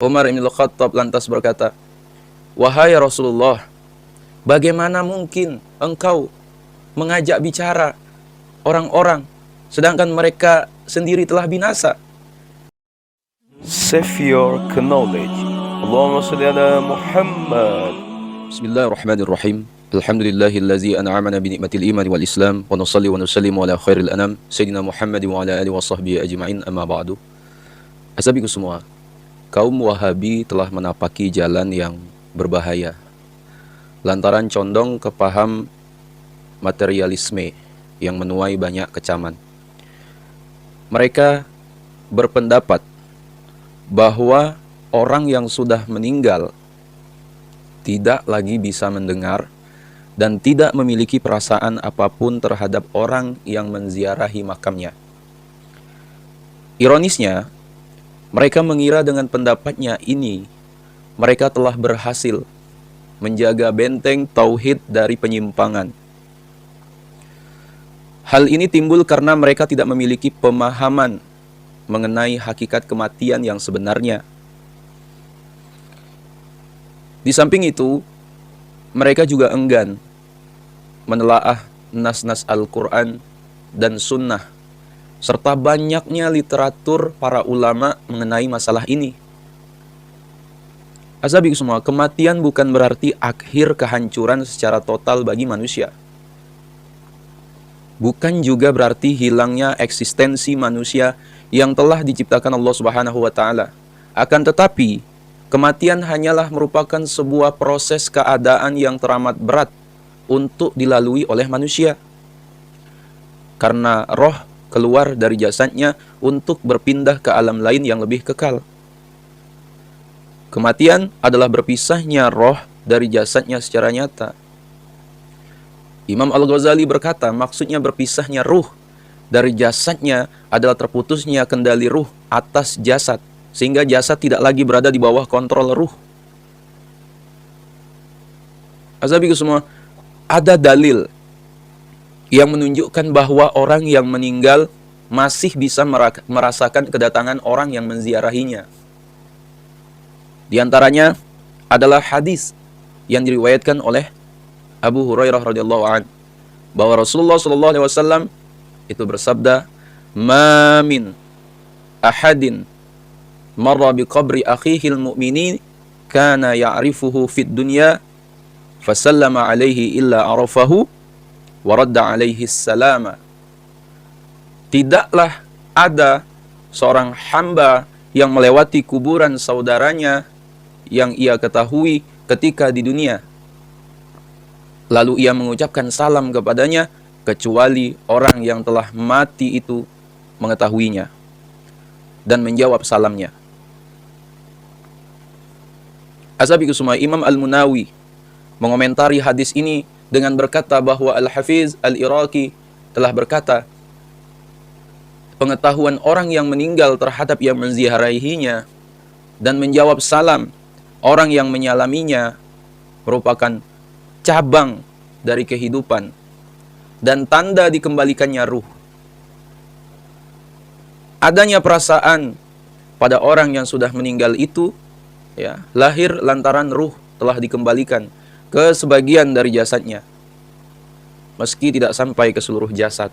Umar bin Khattab lantas berkata, "Wahai Rasulullah, bagaimana mungkin engkau mengajak bicara orang-orang sedangkan mereka sendiri telah binasa?" Save your knowledge. Allahumma salli ala Muhammad. Bismillahirrahmanirrahim. Alhamdulillahillazi an'amana bi ni'matil iman wal islam wa nusalli wa nusallimu ala khairil anam sayyidina Muhammad wa ala alihi wa sahbihi ajma'in, amma ba'du. Asabiku semua, kaum Wahabi telah menapaki jalan yang berbahaya lantaran condong ke paham materialisme yang menuai banyak kecaman. Mereka berpendapat bahwa orang yang sudah meninggal tidak lagi bisa mendengar dan tidak memiliki perasaan apapun terhadap orang yang menziarahi makamnya. Ironisnya, mereka mengira dengan pendapatnya ini, mereka telah berhasil menjaga benteng tauhid dari penyimpangan. Hal ini timbul karena mereka tidak memiliki pemahaman mengenai hakikat kematian yang sebenarnya. Di samping itu, mereka juga enggan menelaah nas-nas Al-Quran dan Sunnah, serta banyaknya literatur para ulama mengenai masalah ini. Asabiku semua, kematian bukan berarti akhir kehancuran secara total bagi manusia. Bukan juga berarti hilangnya eksistensi manusia yang telah diciptakan Allah Subhanahu wa Ta'ala. Akan tetapi, kematian hanyalah merupakan sebuah proses keadaan yang teramat berat untuk dilalui oleh manusia. Karena roh keluar dari jasadnya untuk berpindah ke alam lain yang lebih kekal. Kematian adalah berpisahnya roh dari jasadnya secara nyata. Imam Al-Ghazali berkata, maksudnya berpisahnya ruh dari jasadnya adalah terputusnya kendali ruh atas jasad, sehingga jasad tidak lagi berada di bawah kontrol ruh. Azabiku semua, ada dalil yang menunjukkan bahwa orang yang meninggal masih bisa merasakan kedatangan orang yang menziarahinya. Di antaranya adalah hadis yang diriwayatkan oleh Abu Hurairah radhiyallahu an, bahwa Rasulullah sallallahu alaihi wasallam itu bersabda, "Ma min ahadin marra bi qabri akhihil mu'minin kana ya'rifuhu fid dunya fasallama alaihi illa arafahu wa radda alaihi salama." Tidaklah ada seorang hamba yang melewati kuburan saudaranya yang ia ketahui ketika di dunia, lalu ia mengucapkan salam kepadanya, kecuali orang yang telah mati itu mengetahuinya dan menjawab salamnya. Asabiku semua, Imam Al-Munawi mengomentari hadis ini dengan berkata bahwa Al-Hafiz Al-Iraqi telah berkata, pengetahuan orang yang meninggal terhadap yang menziarahinya dan menjawab salam orang yang menyalaminya merupakan cabang dari kehidupan dan tanda dikembalikannya ruh. Adanya perasaan pada orang yang sudah meninggal itu lahir lantaran ruh telah dikembalikan ke sebagian dari jasadnya, meski tidak sampai ke seluruh jasad.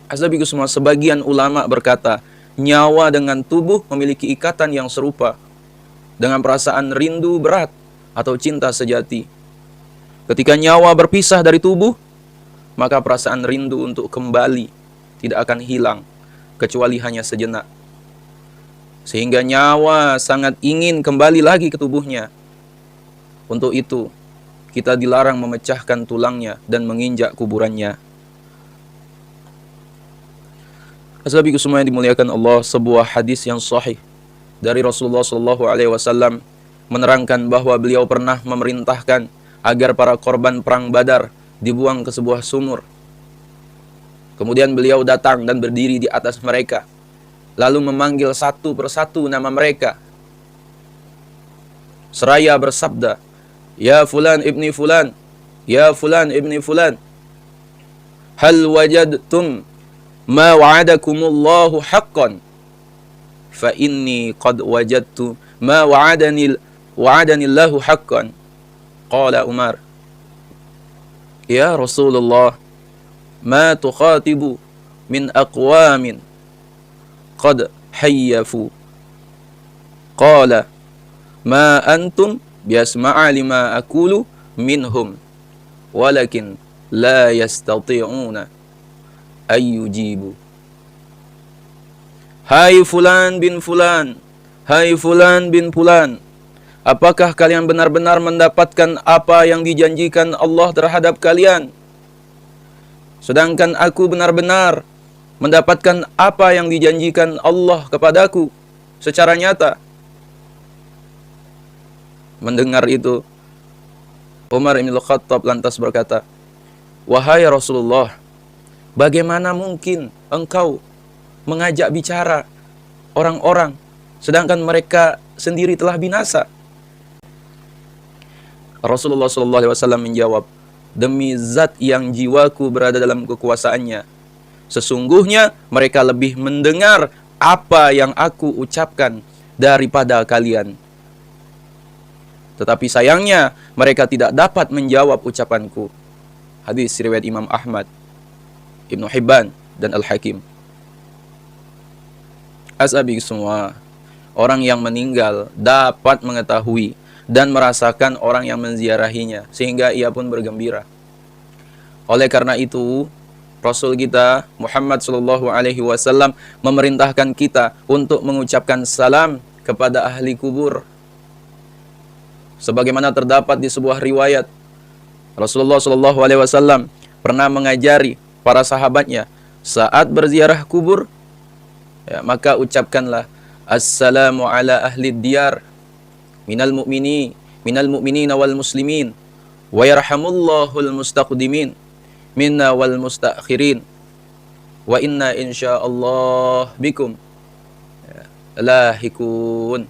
Azabiku semua, sebagian ulama berkata, nyawa dengan tubuh memiliki ikatan yang serupa dengan perasaan rindu berat atau cinta sejati. Ketika nyawa berpisah dari tubuh, maka perasaan rindu untuk kembali tidak akan hilang, kecuali hanya sejenak. Sehingga nyawa sangat ingin kembali lagi ke tubuhnya. Untuk itu, kita dilarang memecahkan tulangnya dan menginjak kuburannya. Asabiku semua yang dimuliakan Allah, sebuah hadis yang sahih dari Rasulullah SAW menerangkan bahwa beliau pernah memerintahkan agar para korban perang Badar dibuang ke sebuah sumur. Kemudian beliau datang dan berdiri di atas mereka, lalu memanggil satu persatu nama mereka, seraya bersabda, "Ya fulan ibni fulan, ya fulan ibni fulan, hal wajadtum ma wa'adakumullahu haqqan?" fa inni qad wajadtu ma wa'adani Allahu haqqan. Qala Umar, ya Rasulullah, ma tukhatibu min aqwamin qad hayyafu. Qala, ma antum biasma'a lima aqulu minhum, walakin la yastati'una ayyujibu. Hai fulan bin fulan, hai fulan bin fulan, apakah kalian benar-benar mendapatkan apa yang dijanjikan Allah terhadap kalian? Sedangkan aku benar-benar mendapatkan apa yang dijanjikan Allah kepadaku secara nyata. Mendengar itu, Umar bin Khattab lantas berkata, wahai Rasulullah, bagaimana mungkin engkau mengajak bicara orang-orang sedangkan mereka sendiri telah binasa? Rasulullah SAW menjawab, demi zat yang jiwaku berada dalam kekuasaannya, sesungguhnya mereka lebih mendengar apa yang aku ucapkan daripada kalian. Tetapi sayangnya mereka tidak dapat menjawab ucapanku. Hadis riwayat Imam Ahmad, Ibnu Hibban, dan Al-Hakim. Ashabi semua, orang yang meninggal dapat mengetahui dan merasakan orang yang menziarahinya, sehingga ia pun bergembira. Oleh karena itu, Rasul kita Muhammad SAW memerintahkan kita untuk mengucapkan salam kepada ahli kubur. Sebagaimana terdapat di sebuah riwayat, Rasulullah SAW pernah mengajari para sahabatnya saat berziarah kubur, ya, maka ucapkanlah assalamu ala ahli diyar minal mu'minina wal muslimin wa yarhamullahul mustaqdimin minna wal mustakhirin wa inna insyaallah bikum lahikun.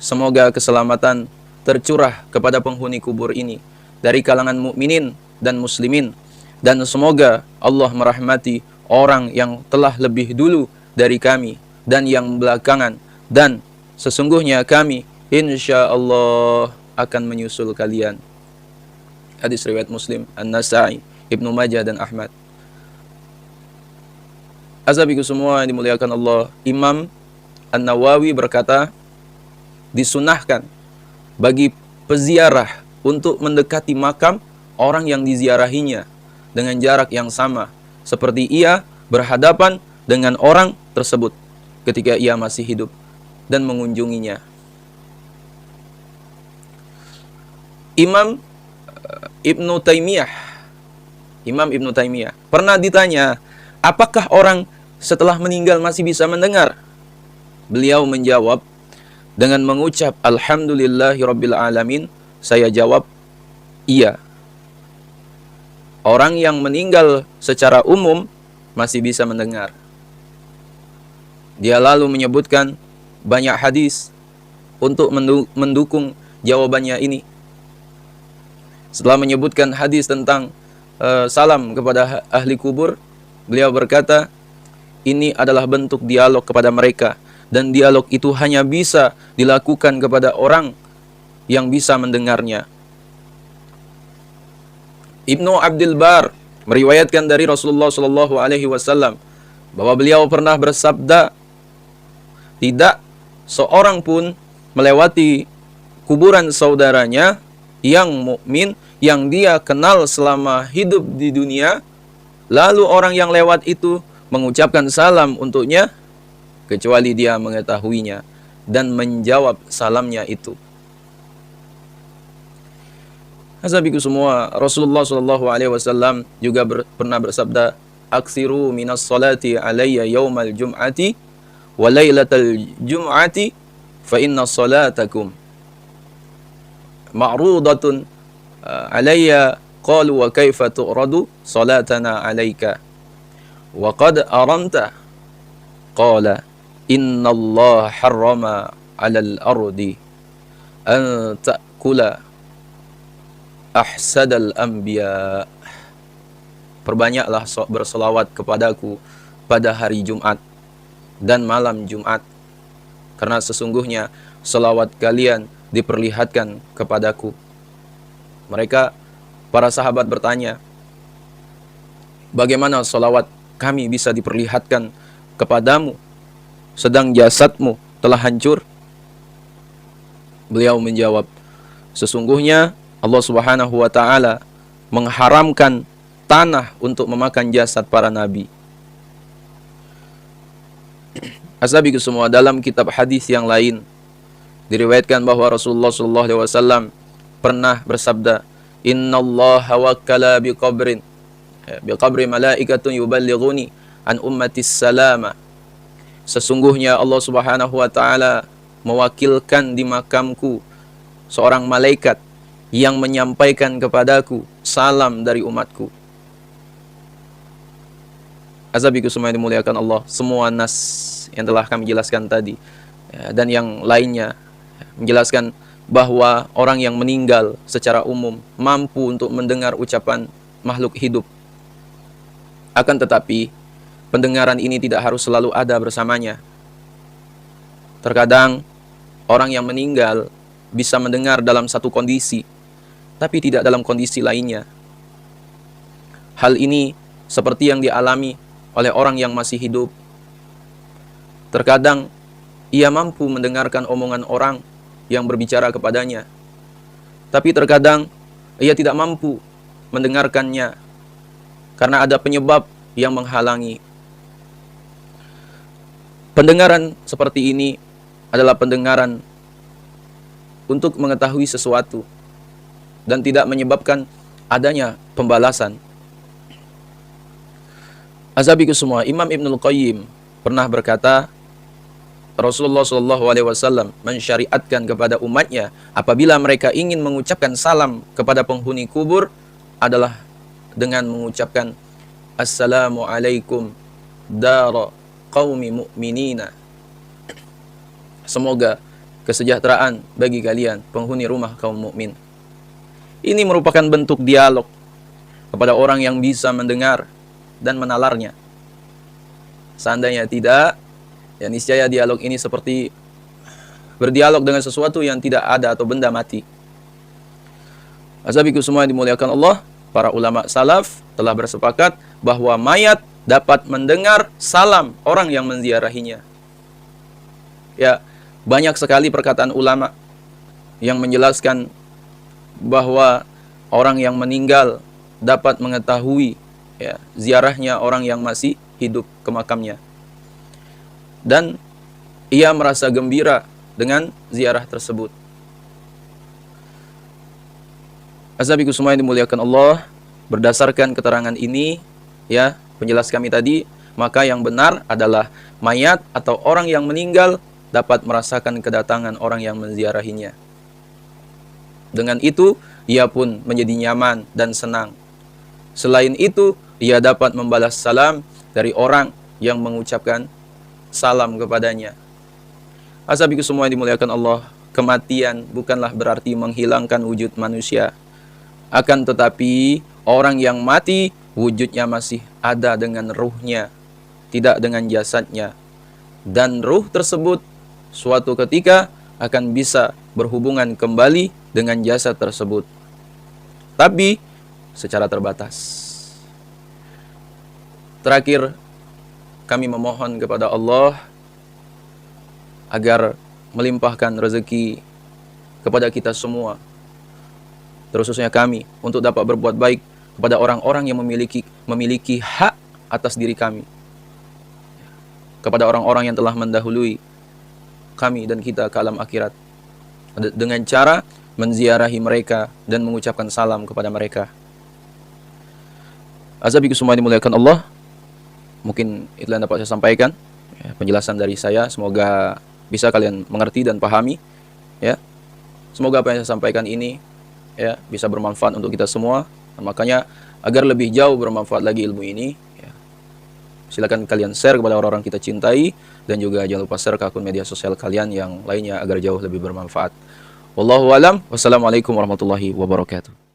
Semoga keselamatan tercurah kepada penghuni kubur ini dari kalangan mukminin dan muslimin, dan semoga Allah merahmati orang yang telah lebih dulu dari kami dan yang belakangan, dan sesungguhnya kami insyaallah akan menyusul kalian. Hadis riwayat Muslim, An-Nasa'i, Ibnu Majah, dan Ahmad. Azabiku semua yang dimuliakan Allah, Imam An-Nawawi berkata, disunahkan bagi peziarah untuk mendekati makam orang yang diziarahinya dengan jarak yang sama seperti ia berhadapan dengan orang tersebut ketika ia masih hidup dan mengunjunginya. Imam Ibnu Taimiyah pernah ditanya, apakah orang setelah meninggal masih bisa mendengar? Beliau menjawab dengan mengucap alhamdulillahirabbil alamin, saya jawab, iya. Orang yang meninggal secara umum masih bisa mendengar. Dia lalu menyebutkan banyak hadis untuk mendukung jawabannya ini. Setelah menyebutkan hadis tentang salam kepada ahli kubur, beliau berkata, ini adalah bentuk dialog kepada mereka, dan dialog itu hanya bisa dilakukan kepada orang yang bisa mendengarnya. Ibnu Abdul Bar meriwayatkan dari Rasulullah SAW bahwa beliau pernah bersabda, tidak seorang pun melewati kuburan saudaranya yang mukmin yang dia kenal selama hidup di dunia, lalu orang yang lewat itu mengucapkan salam untuknya, kecuali dia mengetahuinya dan menjawab salamnya itu. Hasabiku semua, Rasulullah SAW juga pernah bersabda, aksiru minas salati alayya yawmal jum'ati wa laylatal jum'ati fa inna salatakum ma'rudatun alayya. Qalu wa kaifa tu'radu salatana alayka wa qad aramta. Qala inna Allah harrama 'alal ardi an ta'kula ahsadal anbiya. Perbanyaklah berselawat kepadaku pada hari Jumat dan malam Jumat, karena sesungguhnya selawat kalian diperlihatkan kepadaku. Mereka, para sahabat bertanya, bagaimana selawat kami bisa diperlihatkan kepadamu sedang jasadmu telah hancur? Beliau menjawab, sesungguhnya Allah Subhanahu wa taala mengharamkan tanah untuk memakan jasad para nabi. Ashabiku semua, dalam kitab hadis yang lain diriwayatkan bahwa Rasulullah sallallahu alaihi wasallam pernah bersabda, "Innallaha wakkala biqabri malaikatun yuballighuni an ummatis salama." Sesungguhnya Allah Subhanahu wa taala mewakilkan di makamku seorang malaikat yang menyampaikan kepadaku salam dari umatku. Azabiku semua yang dimuliakan Allah, semua nas yang telah kami jelaskan tadi dan yang lainnya menjelaskan bahwa orang yang meninggal secara umum mampu untuk mendengar ucapan makhluk hidup. Akan tetapi pendengaran ini tidak harus selalu ada bersamanya. Terkadang orang yang meninggal bisa mendengar dalam satu kondisi, tapi tidak dalam kondisi lainnya. Hal ini seperti yang dialami oleh orang yang masih hidup. Terkadang ia mampu mendengarkan omongan orang yang berbicara kepadanya, tapi terkadang ia tidak mampu mendengarkannya karena ada penyebab yang menghalangi. Pendengaran seperti ini adalah pendengaran untuk mengetahui sesuatu dan tidak menyebabkan adanya pembalasan. Azabiku semua, Imam Ibnul Qayyim pernah berkata, Rasulullah SAW mensyariatkan kepada umatnya apabila mereka ingin mengucapkan salam kepada penghuni kubur adalah dengan mengucapkan Assalamualaikum dara qaumi mu'minina. Semoga kesejahteraan bagi kalian penghuni rumah kaum mukmin. Ini merupakan bentuk dialog kepada orang yang bisa mendengar dan menalarnya. Seandainya tidak, ya niscaya dialog ini seperti berdialog dengan sesuatu yang tidak ada atau benda mati. Azabiku semua yang dimuliakan Allah, para ulama salaf telah bersepakat bahwa mayat dapat mendengar salam orang yang menziarahinya. Ya, banyak sekali perkataan ulama yang menjelaskan bahwa orang yang meninggal dapat mengetahui ziarahnya orang yang masih hidup ke makamnya. Dan ia merasa gembira dengan ziarah tersebut. Azabiku semua yang dimuliakan Allah, berdasarkan keterangan ini, penjelas kami tadi, maka yang benar adalah mayat atau orang yang meninggal dapat merasakan kedatangan orang yang menziarahinya. Dengan itu, ia pun menjadi nyaman dan senang. Selain itu, ia dapat membalas salam dari orang yang mengucapkan salam kepadanya. Azabiku semua yang dimuliakan Allah, kematian bukanlah berarti menghilangkan wujud manusia. Akan tetapi, orang yang mati, wujudnya masih ada dengan ruhnya, tidak dengan jasadnya. Dan ruh tersebut suatu ketika akan bisa berhubungan kembali dengan jasad tersebut, tapi secara terbatas. Terakhir, kami memohon kepada Allah agar melimpahkan rezeki kepada kita semua, terkhususnya kami, untuk dapat berbuat baik kepada orang-orang yang memiliki hak atas diri kami, kepada orang-orang yang telah mendahului kami dan kita ke alam akhirat, dengan cara menziarahi mereka dan mengucapkan salam kepada mereka. Azabiku semua dimuliakan Allah, mungkin itulah yang dapat saya sampaikan, penjelasan dari saya. Semoga bisa kalian mengerti dan pahami. Semoga apa yang saya sampaikan ini bisa bermanfaat untuk kita semua. Makanya agar lebih jauh bermanfaat lagi ilmu ini, silakan kalian share kepada orang-orang kita cintai, dan juga jangan lupa share ke akun media sosial kalian yang lainnya agar jauh lebih bermanfaat. Wallahu a'lam. Wassalamualaikum warahmatullahi wabarakatuh.